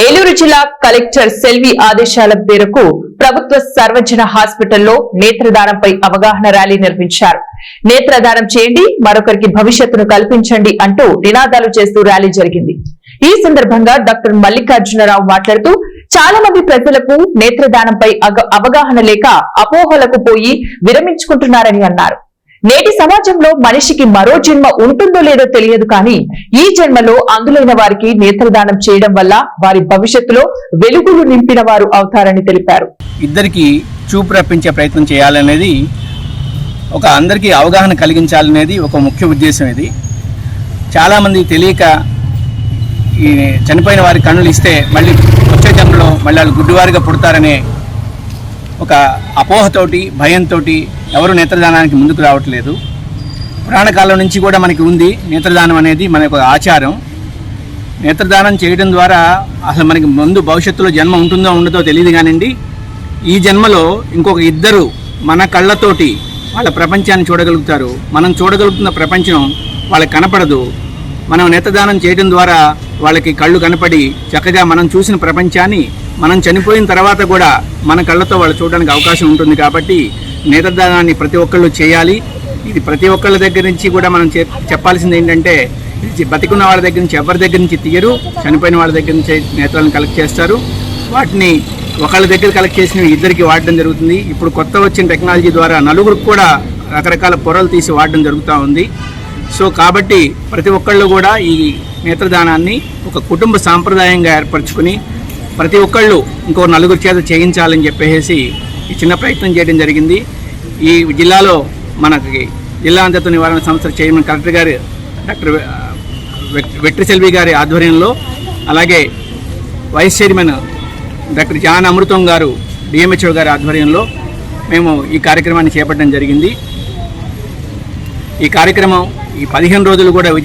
ఏలూరు జిల్లా కలెక్టర్ సెల్వి ఆదేశాల మేరకు ప్రభుత్వ సర్వజన హాస్పిటల్లో నేత్రదానంపై అవగాహన ర్యాలీ నిర్వహించారు. నేత్రదానం చేయండి, మరొకరికి భవిష్యత్తును కల్పించండి అంటూ నినాదాలు చేస్తూ ర్యాలీ జరిగింది. ఈ సందర్భంగా డాక్టర్ మల్లికార్జునరావు మాట్లాడుతూ చాలా మంది ప్రజలకు నేత్రదానంపై అవగాహన లేక అపోహలకు పోయి విరమించుకుంటున్నారని అన్నారు. నేటి సమాజంలో మనిషికి మరో జన్మ ఉంటుందో లేదో తెలియదు, కానీ ఈ జన్మలో అందులైన వారికి నేత్రదానం చేయడం వల్ల వారి భవిష్యత్తులో వెలుగులు నింపిన వారు అవుతారని తెలిపారు. ఇద్దరికి చూపు రప్పించే ప్రయత్నం చేయాలనేది అందరికీ అవగాహన కలిగించాలనేది ఒక ముఖ్య ఉద్దేశం. ఇది చాలామంది తెలియక ఈ చనిపోయిన వారి కన్నులు ఇస్తే మళ్ళీ వచ్చే జన్మలో మళ్ళీ వాళ్ళు గుడ్డివారిగా పుడతారనే ఒక అపోహతోటి భయంతో ఎవరు నేత్రదానానికి ముందుకు రావట్లేదు. పురాణకాలం నుంచి కూడా మనకి ఉంది నేత్రదానం అనేది మన ఒక ఆచారం. నేత్రదానం చేయడం ద్వారా అసలు మనకి ముందు భవిష్యత్తులో జన్మ ఉంటుందో ఉండదో తెలియదు, కానివ్వండి ఈ జన్మలో ఇంకొక ఇద్దరు మన కళ్ళతోటి వాళ్ళ ప్రపంచాన్ని చూడగలుగుతారు. మనం చూడగలుగుతున్న ప్రపంచం వాళ్ళకి కనపడదు. మనం నేత్రదానం చేయడం ద్వారా వాళ్ళకి కళ్ళు కనపడి చక్కగా మనం చూసిన ప్రపంచాన్ని మనం చనిపోయిన తర్వాత కూడా మన కళ్ళతో వాళ్ళు చూడడానికి అవకాశం ఉంటుంది. కాబట్టి నేత్రదానాన్ని ప్రతి ఒక్కళ్ళు చేయాలి. ఇది ప్రతి ఒక్కళ్ళ దగ్గర నుంచి కూడా మనం చెప్పాల్సింది ఏంటంటే, ఇది బతికున్న వాళ్ళ దగ్గర నుంచి ఎవరి దగ్గర నుంచి తీయరు, చనిపోయిన వాళ్ళ దగ్గర నుంచి నేత్రాలను కలెక్ట్ చేస్తారు. వాటిని ఒకళ్ళ దగ్గర కలెక్ట్ చేసినవి ఇద్దరికి వాడడం జరుగుతుంది. ఇప్పుడు కొత్త వచ్చిన టెక్నాలజీ ద్వారా నలుగురికి కూడా రకరకాల పొరలు తీసి వాడడం జరుగుతూ ఉంది. సో కాబట్టి ప్రతి ఒక్కళ్ళు కూడా ఈ నేత్రదానాన్ని ఒక కుటుంబ సాంప్రదాయంగా ఏర్పరచుకుని ప్రతి ఒక్కళ్ళు ఇంకో నలుగురు చేత చేయించాలని చెప్పేసి ఈ చిన్న ప్రయత్నం చేయడం జరిగింది. ఈ జిల్లాలో మనకి జిల్లా అంధత్వ నివారణ సంస్థ చైర్మన్ కలెక్టర్ గారు డాక్టర్ వెట్రి సెల్వి గారి ఆధ్వర్యంలో, అలాగే వైస్ చైర్మన్ డాక్టర్ జాన్ అమృతం గారు డిఎంహెచ్ఓ గారి ఆధ్వర్యంలో మేము ఈ కార్యక్రమాన్ని చేపట్టడం జరిగింది. ఈ కార్యక్రమం ఈ 15 రోజులు కూడా